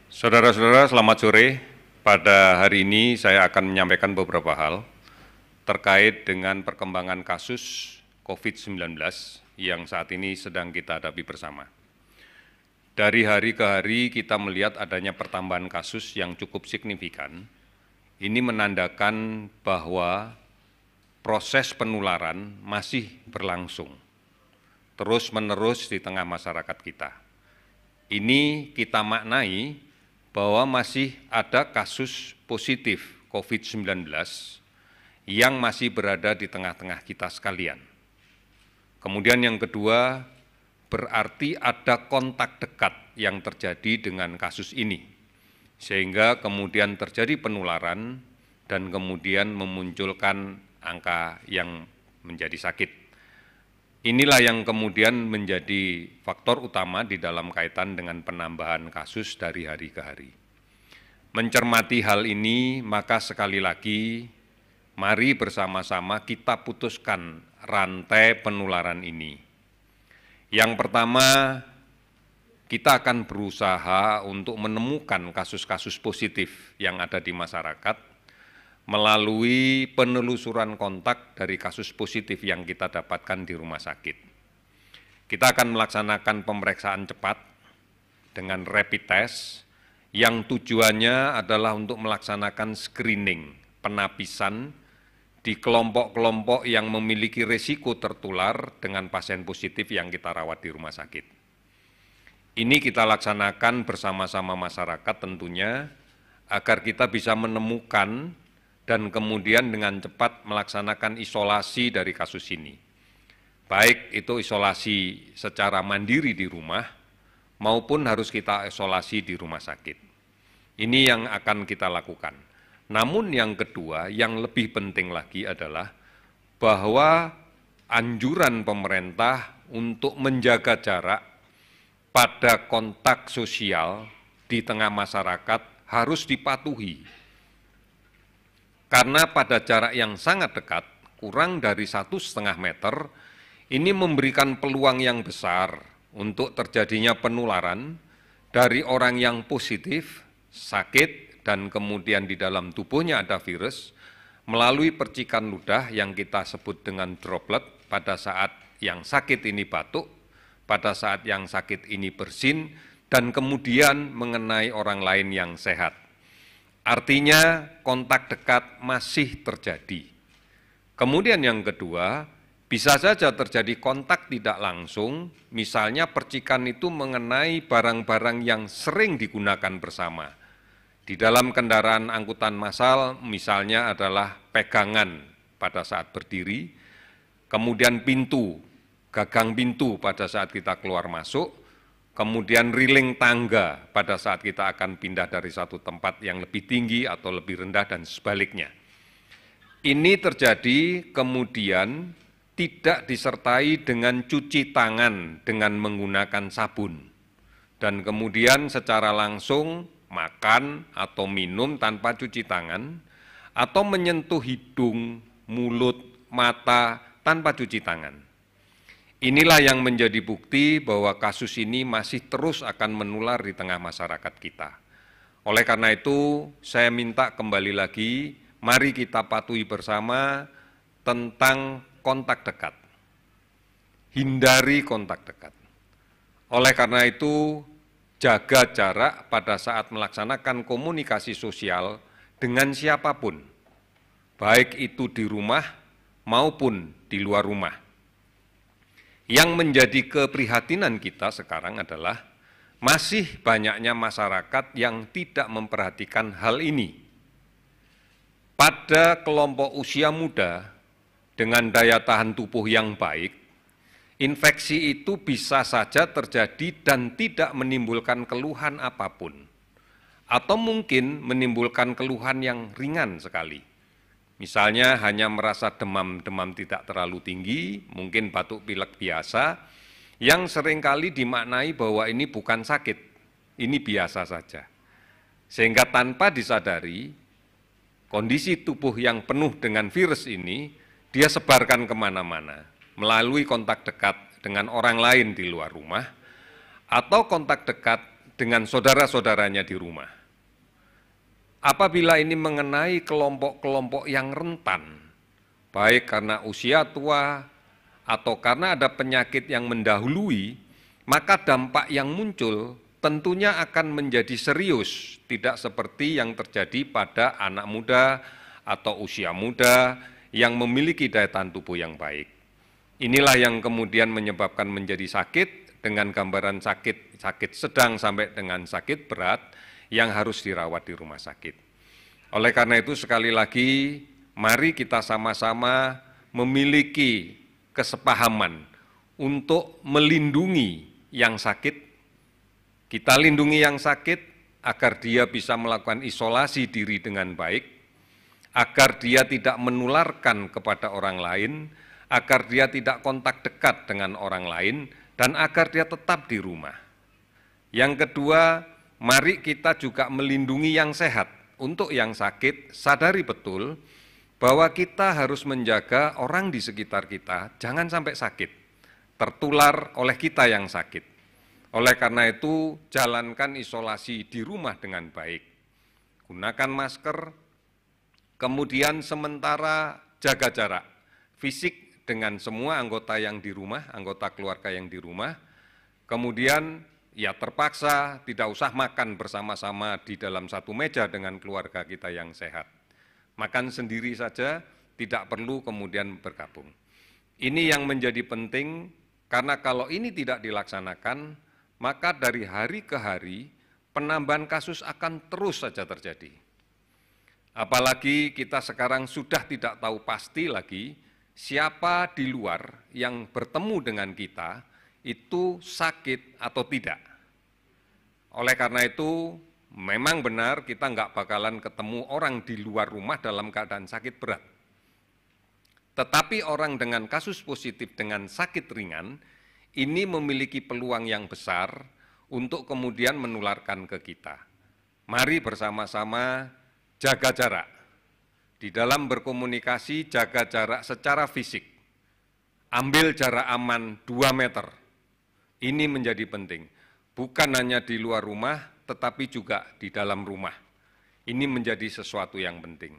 Saudara-saudara, selamat sore. Pada hari ini saya akan menyampaikan beberapa hal terkait dengan perkembangan kasus COVID-19 yang saat ini sedang kita hadapi bersama. Dari hari ke hari kita melihat adanya pertambahan kasus yang cukup signifikan. Ini menandakan bahwa proses penularan masih berlangsung terus-menerus di tengah masyarakat kita. Ini kita maknai bahwa masih ada kasus positif COVID-19 yang masih berada di tengah-tengah kita sekalian. Kemudian yang kedua, berarti ada kontak dekat yang terjadi dengan kasus ini, sehingga kemudian terjadi penularan dan kemudian memunculkan angka yang menjadi sakit. Inilah yang kemudian menjadi faktor utama di dalam kaitan dengan penambahan kasus dari hari ke hari. Mencermati hal ini, maka sekali lagi, mari bersama-sama kita putuskan rantai penularan ini. Yang pertama, kita akan berusaha untuk menemukan kasus-kasus positif yang ada di masyarakat melalui penelusuran kontak dari kasus positif yang kita dapatkan di rumah sakit. Kita akan melaksanakan pemeriksaan cepat dengan rapid test yang tujuannya adalah untuk melaksanakan screening, penapisan di kelompok-kelompok yang memiliki risiko tertular dengan pasien positif yang kita rawat di rumah sakit. Ini kita laksanakan bersama-sama masyarakat tentunya agar kita bisa menemukan dan kemudian dengan cepat melaksanakan isolasi dari kasus ini. Baik itu isolasi secara mandiri di rumah, maupun harus kita isolasi di rumah sakit. Ini yang akan kita lakukan. Namun yang kedua, yang lebih penting lagi adalah bahwa anjuran pemerintah untuk menjaga jarak pada kontak sosial di tengah masyarakat harus dipatuhi. Karena pada jarak yang sangat dekat, kurang dari 1,5 meter, ini memberikan peluang yang besar untuk terjadinya penularan dari orang yang positif, sakit, dan kemudian di dalam tubuhnya ada virus, melalui percikan ludah yang kita sebut dengan droplet pada saat yang sakit ini batuk, pada saat yang sakit ini bersin, dan kemudian mengenai orang lain yang sehat. Artinya kontak dekat masih terjadi. Kemudian yang kedua, bisa saja terjadi kontak tidak langsung, misalnya percikan itu mengenai barang-barang yang sering digunakan bersama. Di dalam kendaraan angkutan massal misalnya adalah pegangan pada saat berdiri, kemudian pintu, gagang pintu pada saat kita keluar masuk, kemudian riling tangga pada saat kita akan pindah dari satu tempat yang lebih tinggi atau lebih rendah dan sebaliknya. Ini terjadi kemudian tidak disertai dengan cuci tangan dengan menggunakan sabun. Dan kemudian secara langsung makan atau minum tanpa cuci tangan, atau menyentuh hidung, mulut, mata tanpa cuci tangan. Inilah yang menjadi bukti bahwa kasus ini masih terus akan menular di tengah masyarakat kita. Oleh karena itu, saya minta kembali lagi, mari kita patuhi bersama tentang kontak dekat. Hindari kontak dekat. Oleh karena itu, jaga jarak pada saat melaksanakan komunikasi sosial dengan siapapun, baik itu di rumah maupun di luar rumah. Yang menjadi keprihatinan kita sekarang adalah masih banyaknya masyarakat yang tidak memperhatikan hal ini. Pada kelompok usia muda dengan daya tahan tubuh yang baik, infeksi itu bisa saja terjadi dan tidak menimbulkan keluhan apapun, atau mungkin menimbulkan keluhan yang ringan sekali. Misalnya hanya merasa demam tidak terlalu tinggi, mungkin batuk pilek biasa, yang seringkali dimaknai bahwa ini bukan sakit, ini biasa saja. Sehingga tanpa disadari, kondisi tubuh yang penuh dengan virus ini, dia sebarkan kemana-mana, melalui kontak dekat dengan orang lain di luar rumah, atau kontak dekat dengan saudara-saudaranya di rumah. Apabila ini mengenai kelompok-kelompok yang rentan, baik karena usia tua atau karena ada penyakit yang mendahului, maka dampak yang muncul tentunya akan menjadi serius, tidak seperti yang terjadi pada anak muda atau usia muda yang memiliki daya tahan tubuh yang baik. Inilah yang kemudian menyebabkan menjadi sakit dengan gambaran sakit sedang sampai dengan sakit berat yang harus dirawat di rumah sakit. Oleh karena itu sekali lagi, mari kita sama-sama memiliki kesepahaman untuk melindungi yang sakit. Kita lindungi yang sakit agar dia bisa melakukan isolasi diri dengan baik, agar dia tidak menularkan kepada orang lain, agar dia tidak kontak dekat dengan orang lain, dan agar dia tetap di rumah. Yang kedua, mari kita juga melindungi yang sehat. Untuk yang sakit, sadari betul bahwa kita harus menjaga orang di sekitar kita jangan sampai sakit, tertular oleh kita yang sakit. Oleh karena itu, jalankan isolasi di rumah dengan baik. Gunakan masker, kemudian sementara jaga jarak fisik dengan semua anggota yang di rumah, anggota keluarga yang di rumah. Kemudian, ya terpaksa tidak usah makan bersama-sama di dalam satu meja dengan keluarga kita yang sehat. Makan sendiri saja, tidak perlu kemudian bergabung. Ini yang menjadi penting, karena kalau ini tidak dilaksanakan, maka dari hari ke hari penambahan kasus akan terus saja terjadi. Apalagi kita sekarang sudah tidak tahu pasti lagi siapa di luar yang bertemu dengan kita itu sakit atau tidak. Oleh karena itu, memang benar kita nggak bakalan ketemu orang di luar rumah dalam keadaan sakit berat. Tetapi orang dengan kasus positif dengan sakit ringan, ini memiliki peluang yang besar untuk kemudian menularkan ke kita. Mari bersama-sama jaga jarak. Di dalam berkomunikasi, jaga jarak secara fisik. Ambil jarak aman 2 meter. Ini menjadi penting. Bukan hanya di luar rumah, tetapi juga di dalam rumah. Ini menjadi sesuatu yang penting.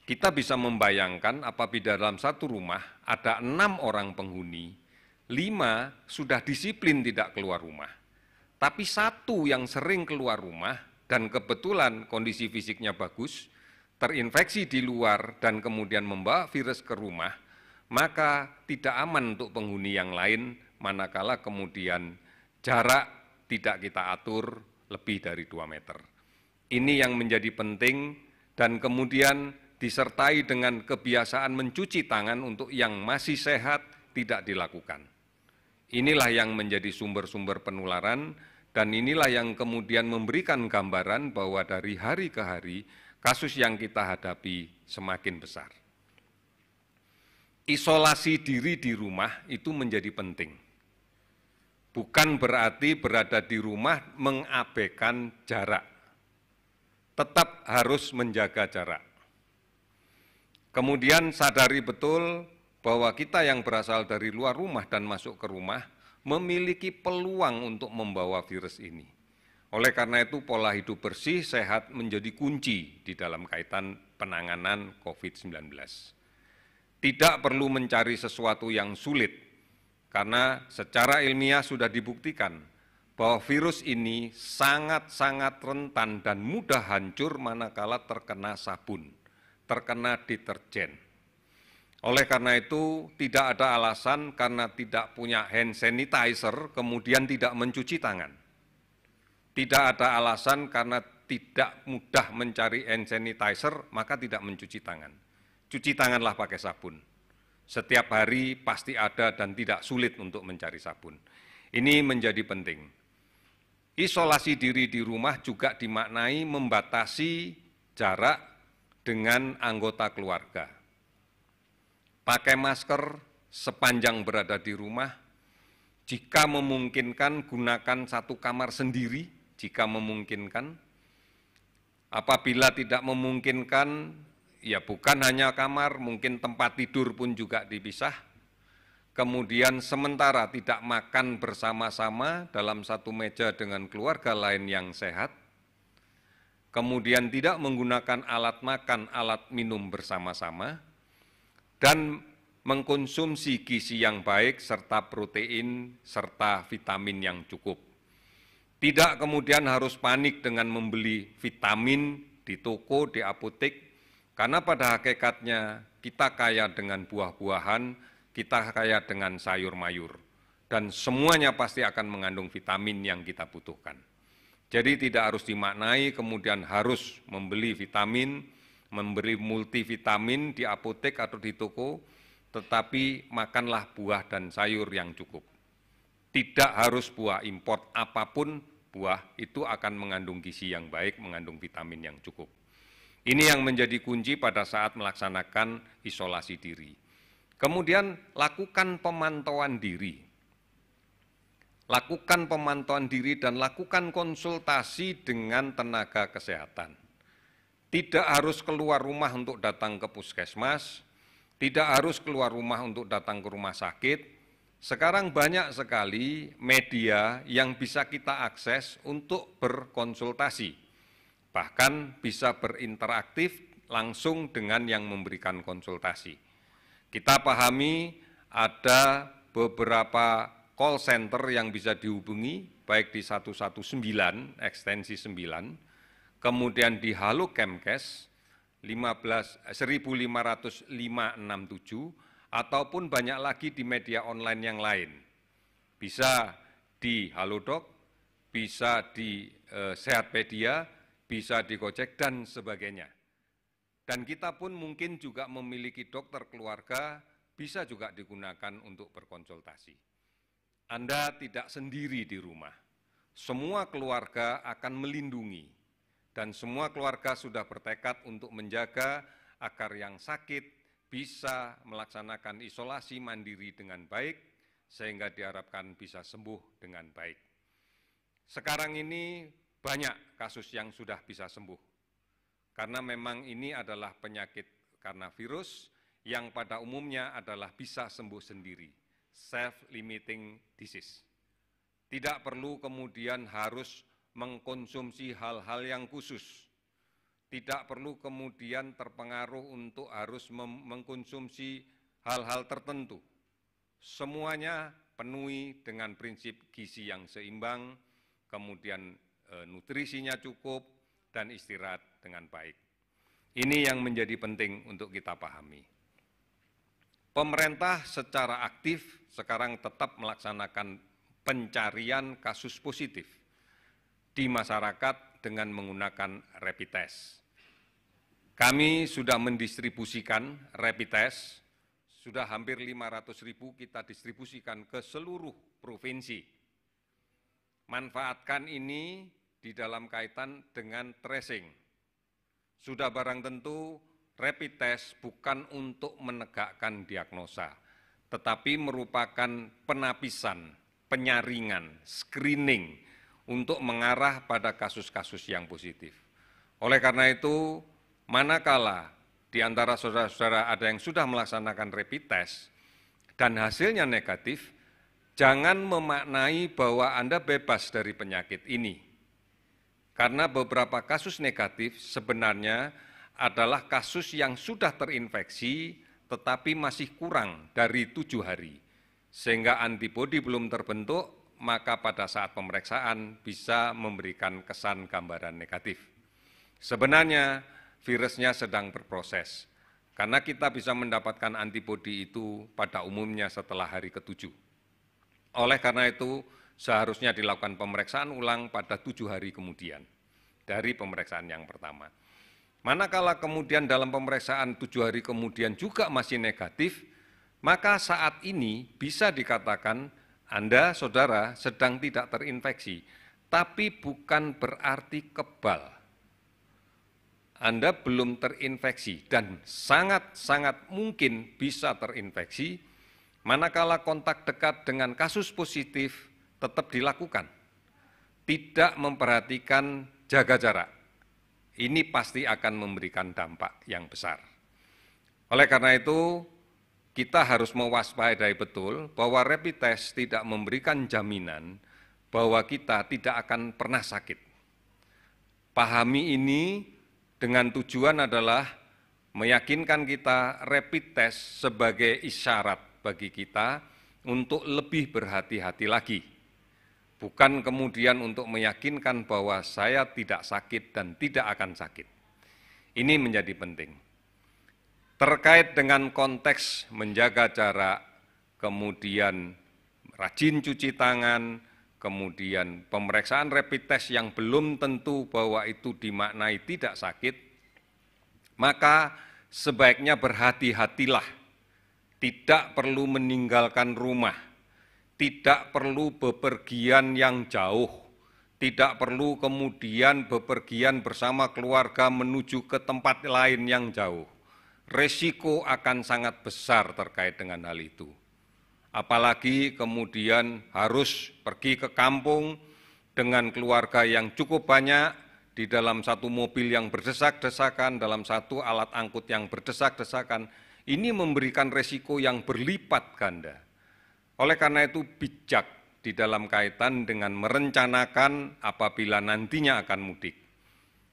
Kita bisa membayangkan apabila dalam satu rumah ada 6 orang penghuni, 5 sudah disiplin tidak keluar rumah. Tapi 1 yang sering keluar rumah dan kebetulan kondisi fisiknya bagus, terinfeksi di luar dan kemudian membawa virus ke rumah, maka tidak aman untuk penghuni yang lain manakala kemudian jarak tidak kita atur lebih dari 2 meter. Ini yang menjadi penting dan kemudian disertai dengan kebiasaan mencuci tangan untuk yang masih sehat tidak dilakukan. Inilah yang menjadi sumber-sumber penularan dan inilah yang kemudian memberikan gambaran bahwa dari hari ke hari kasus yang kita hadapi semakin besar. Isolasi diri di rumah itu menjadi penting. Bukan berarti berada di rumah mengabaikan jarak. Tetap harus menjaga jarak. Kemudian sadari betul bahwa kita yang berasal dari luar rumah dan masuk ke rumah memiliki peluang untuk membawa virus ini. Oleh karena itu pola hidup bersih, sehat menjadi kunci di dalam kaitan penanganan COVID-19. Tidak perlu mencari sesuatu yang sulit, karena secara ilmiah sudah dibuktikan bahwa virus ini sangat-sangat rentan dan mudah hancur manakala terkena sabun, terkena deterjen. Oleh karena itu, tidak ada alasan karena tidak punya hand sanitizer, kemudian tidak mencuci tangan. Tidak ada alasan karena tidak mudah mencari hand sanitizer, maka tidak mencuci tangan. Cuci tanganlah pakai sabun. Setiap hari pasti ada dan tidak sulit untuk mencari sabun. Ini menjadi penting. Isolasi diri di rumah juga dimaknai membatasi jarak dengan anggota keluarga. Pakai masker sepanjang berada di rumah, jika memungkinkan gunakan satu kamar sendiri, jika memungkinkan. Apabila tidak memungkinkan, ya bukan hanya kamar, mungkin tempat tidur pun juga dipisah. kemudian sementara tidak makan bersama-sama dalam satu meja dengan keluarga lain yang sehat, kemudian tidak menggunakan alat makan, alat minum bersama-sama, dan mengkonsumsi gizi yang baik serta protein serta vitamin yang cukup. Tidak kemudian harus panik dengan membeli vitamin di toko, di apotek, karena pada hakikatnya kita kaya dengan buah-buahan, kita kaya dengan sayur-mayur, dan semuanya pasti akan mengandung vitamin yang kita butuhkan. Jadi tidak harus dimaknai kemudian harus membeli vitamin, memberi multivitamin di apotek atau di toko, tetapi makanlah buah dan sayur yang cukup. Tidak harus buah import apapun, buah itu akan mengandung gizi yang baik, mengandung vitamin yang cukup. Ini yang menjadi kunci pada saat melaksanakan isolasi diri. Kemudian lakukan pemantauan diri. Lakukan pemantauan diri dan lakukan konsultasi dengan tenaga kesehatan. Tidak harus keluar rumah untuk datang ke puskesmas, tidak harus keluar rumah untuk datang ke rumah sakit. Sekarang banyak sekali media yang bisa kita akses untuk berkonsultasi, bahkan bisa berinteraktif langsung dengan yang memberikan konsultasi. Kita pahami ada beberapa call center yang bisa dihubungi, baik di 119, ekstensi 9, kemudian di Halo Kemkes 15567, ataupun banyak lagi di media online yang lain. Bisa di Halodoc, bisa di Sehatpedia, bisa di Gojek, dan sebagainya. Dan kita pun mungkin juga memiliki dokter keluarga, bisa juga digunakan untuk berkonsultasi. Anda tidak sendiri di rumah. Semua keluarga akan melindungi, dan semua keluarga sudah bertekad untuk menjaga agar yang sakit bisa melaksanakan isolasi mandiri dengan baik, sehingga diharapkan bisa sembuh dengan baik. Sekarang ini banyak kasus yang sudah bisa sembuh, karena memang ini adalah penyakit karena virus yang pada umumnya adalah bisa sembuh sendiri, self-limiting disease. Tidak perlu kemudian harus mengkonsumsi hal-hal yang khusus. Tidak perlu kemudian terpengaruh untuk harus mengkonsumsi hal-hal tertentu. Semuanya penuhi dengan prinsip gizi yang seimbang, kemudian nutrisinya cukup, dan istirahat dengan baik. Ini yang menjadi penting untuk kita pahami. Pemerintah secara aktif sekarang tetap melaksanakan pencarian kasus positif di masyarakat dengan menggunakan rapid test. Kami sudah mendistribusikan rapid test, sudah hampir 500.000 kita distribusikan ke seluruh provinsi. Manfaatkan ini di dalam kaitan dengan tracing. Sudah barang tentu rapid test bukan untuk menegakkan diagnosa, tetapi merupakan penapisan, penyaringan, screening untuk mengarah pada kasus-kasus yang positif. Oleh karena itu, manakala di antara saudara-saudara ada yang sudah melaksanakan rapid test dan hasilnya negatif, jangan memaknai bahwa Anda bebas dari penyakit ini. Karena beberapa kasus negatif sebenarnya adalah kasus yang sudah terinfeksi tetapi masih kurang dari 7 hari. Sehingga antibodi belum terbentuk, maka pada saat pemeriksaan bisa memberikan kesan gambaran negatif. Sebenarnya virusnya sedang berproses, karena kita bisa mendapatkan antibodi itu pada umumnya setelah hari ke-7. Oleh karena itu, seharusnya dilakukan pemeriksaan ulang pada 7 hari kemudian dari pemeriksaan yang pertama. Manakala kemudian dalam pemeriksaan 7 hari kemudian juga masih negatif, maka saat ini bisa dikatakan Anda, saudara, sedang tidak terinfeksi, tapi bukan berarti kebal. Anda belum terinfeksi dan sangat-sangat mungkin bisa terinfeksi, manakala kontak dekat dengan kasus positif tetap dilakukan. Tidak memperhatikan jaga jarak, ini pasti akan memberikan dampak yang besar. Oleh karena itu, kita harus mewaspadai betul bahwa rapid test tidak memberikan jaminan bahwa kita tidak akan pernah sakit. Pahami ini dengan tujuan adalah meyakinkan kita rapid test sebagai isyarat bagi kita untuk lebih berhati-hati lagi. Bukan kemudian untuk meyakinkan bahwa saya tidak sakit dan tidak akan sakit. Ini menjadi penting. Terkait dengan konteks menjaga jarak, kemudian rajin cuci tangan, kemudian pemeriksaan rapid test yang belum tentu bahwa itu dimaknai tidak sakit, maka sebaiknya berhati-hatilah, tidak perlu meninggalkan rumah, tidak perlu bepergian yang jauh, tidak perlu kemudian bepergian bersama keluarga menuju ke tempat lain yang jauh. Resiko akan sangat besar terkait dengan hal itu. Apalagi kemudian harus pergi ke kampung dengan keluarga yang cukup banyak di dalam satu mobil yang berdesak-desakan, dalam satu alat angkut yang berdesak-desakan. Ini memberikan resiko yang berlipat ganda. Oleh karena itu bijak di dalam kaitan dengan merencanakan apabila nantinya akan mudik.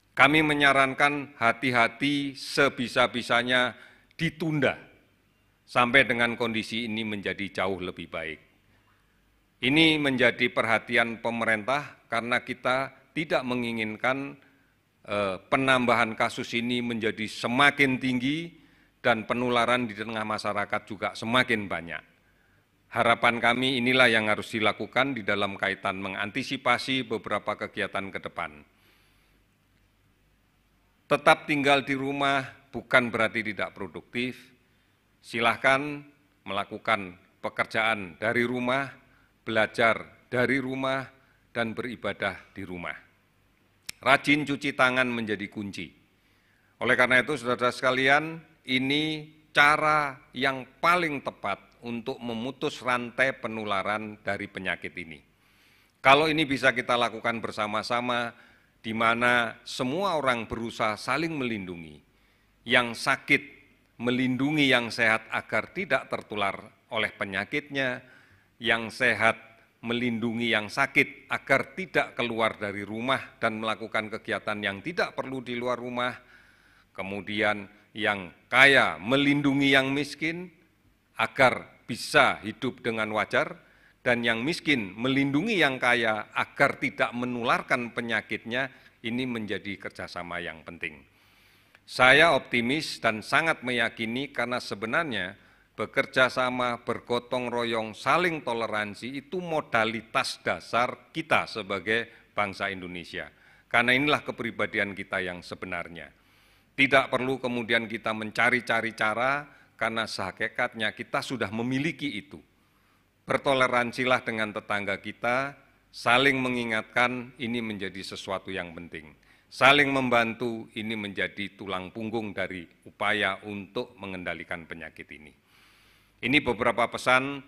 Kami menyarankan hati-hati sebisa-bisanya ditunda sampai dengan kondisi ini menjadi jauh lebih baik. Ini menjadi perhatian pemerintah karena kita tidak menginginkan penambahan kasus ini menjadi semakin tinggi dan penularan di tengah masyarakat juga semakin banyak. Harapan kami inilah yang harus dilakukan di dalam kaitan mengantisipasi beberapa kegiatan ke depan. Tetap tinggal di rumah bukan berarti tidak produktif. Silahkan melakukan pekerjaan dari rumah, belajar dari rumah, dan beribadah di rumah. Rajin cuci tangan menjadi kunci. Oleh karena itu, saudara sekalian, ini cara yang paling tepat untuk memutus rantai penularan dari penyakit ini. Kalau ini bisa kita lakukan bersama-sama, di mana semua orang berusaha saling melindungi, yang sakit melindungi yang sehat agar tidak tertular oleh penyakitnya, yang sehat melindungi yang sakit agar tidak keluar dari rumah dan melakukan kegiatan yang tidak perlu di luar rumah, kemudian yang kaya melindungi yang miskin agar bisa hidup dengan wajar, dan yang miskin melindungi yang kaya agar tidak menularkan penyakitnya. Ini menjadi kerjasama yang penting. Saya optimis dan sangat meyakini karena sebenarnya bekerja sama, bergotong royong, saling toleransi itu modalitas dasar kita sebagai bangsa Indonesia. Karena inilah kepribadian kita yang sebenarnya. Tidak perlu kemudian kita mencari-cari cara karena sehakikatnya kita sudah memiliki itu. Bertoleransilah dengan tetangga kita, saling mengingatkan ini menjadi sesuatu yang penting. Saling membantu ini menjadi tulang punggung dari upaya untuk mengendalikan penyakit ini. Ini beberapa pesan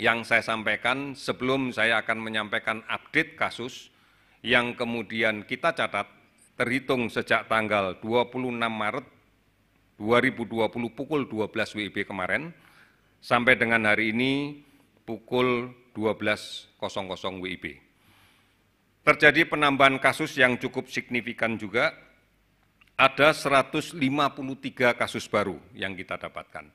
yang saya sampaikan sebelum saya akan menyampaikan update kasus yang kemudian kita catat terhitung sejak tanggal 26 Maret 2020 pukul 12 WIB kemarin sampai dengan hari ini pukul 12.00 WIB. Terjadi penambahan kasus yang cukup signifikan juga, ada 153 kasus baru yang kita dapatkan.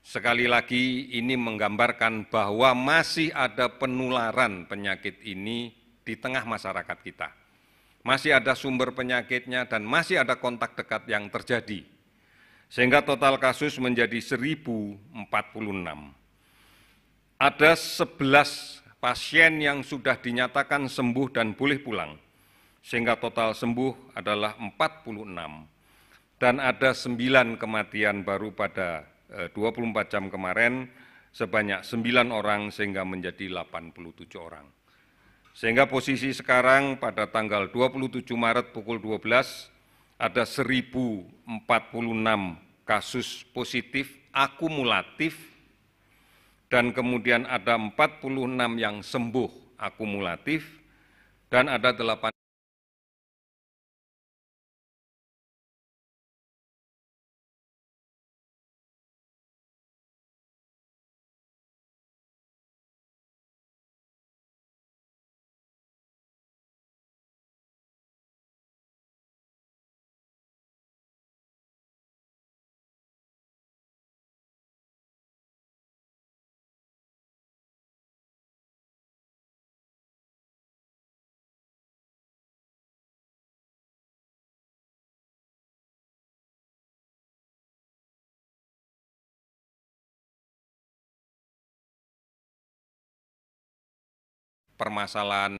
Sekali lagi ini menggambarkan bahwa masih ada penularan penyakit ini di tengah masyarakat kita. Masih ada sumber penyakitnya dan masih ada kontak dekat yang terjadi. Sehingga total kasus menjadi 1.046. Ada 11 pasien yang sudah dinyatakan sembuh dan boleh pulang, sehingga total sembuh adalah 46. Dan ada 9 kematian baru pada 24 jam kemarin, sebanyak 9 orang sehingga menjadi 87 orang. Sehingga posisi sekarang pada tanggal 27 Maret pukul 12, ada 1.046 kasus positif akumulatif, dan kemudian ada 46 yang sembuh akumulatif, dan ada 8 permasalahan